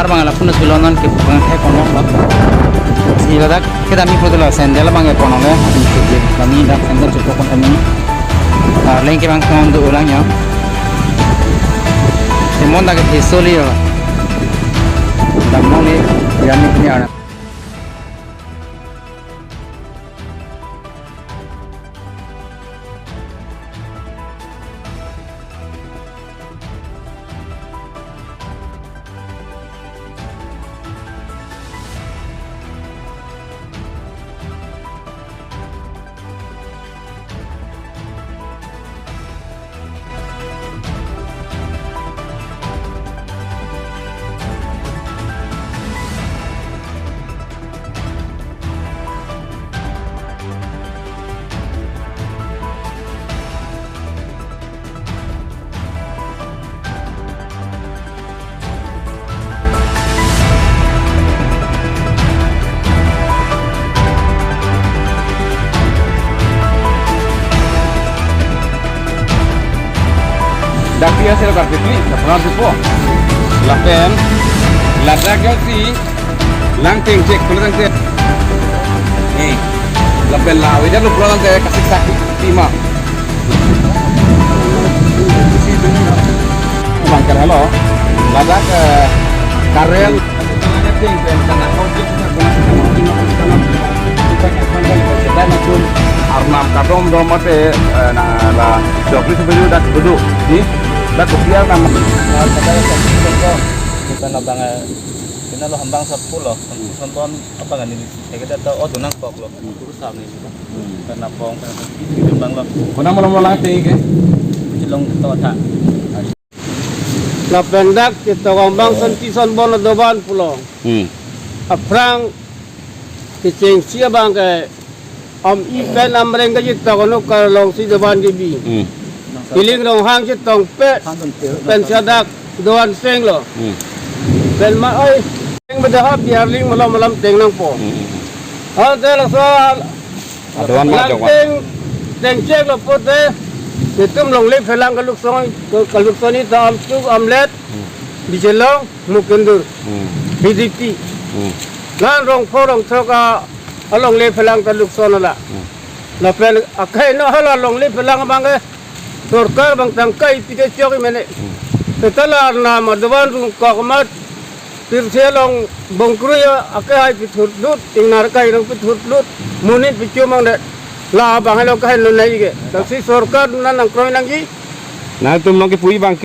bar bang la punus bilonan ke bang he kono ba si badak ke dami prodela sendela bang e kono le kami dak sendel cukup kon kami lain ke bang kono do ulang ya semon dak hisoli ya damole yani punya ana Daki hasil karpetli, pernah sipo. Lapen, lada gasi, langting cek, pelan cek. Nih, lapen lah, wajar lu pelan cek kasih sakit lima. Bangkar halo, lada ke karel. Arnam kadom domate na la dokri sebelum dak duduk ni dak kupiah nama kita nabang kita lo hambang 10 sonton apa kan ini kita tahu oh dunang pok lo urusan ini karena pong itu bang lo kuna malam latih ke cilong to ta La pendak kita kambang sentison bono doban pulau. Aprang kicing sia bang ke am ipen amreng ke kita kono kalong si doban gibi. Piling dong hang citong pe pen sadak doan seng lo. Pen ma oi seng bedahap biar ling malam teng nang po. Ada soal aduan ma jawab teng cek lo pote Itum long lip helang kaluk soni ta amsuk amlet bijelong mukundur PDP lan rong forong thoka along lip helang kaluk sonala la pen akai no hala long lip helang bange sorkar bang tangkai pide choki mene tetala na madwan rung kokmat tirselong bongkruya akai pithurlut ingnar kai rong pithurlut munit pichumang de la bang hello kai no nai ge taksi sorkar nan ang kroy nang gi na tum long ke pui bang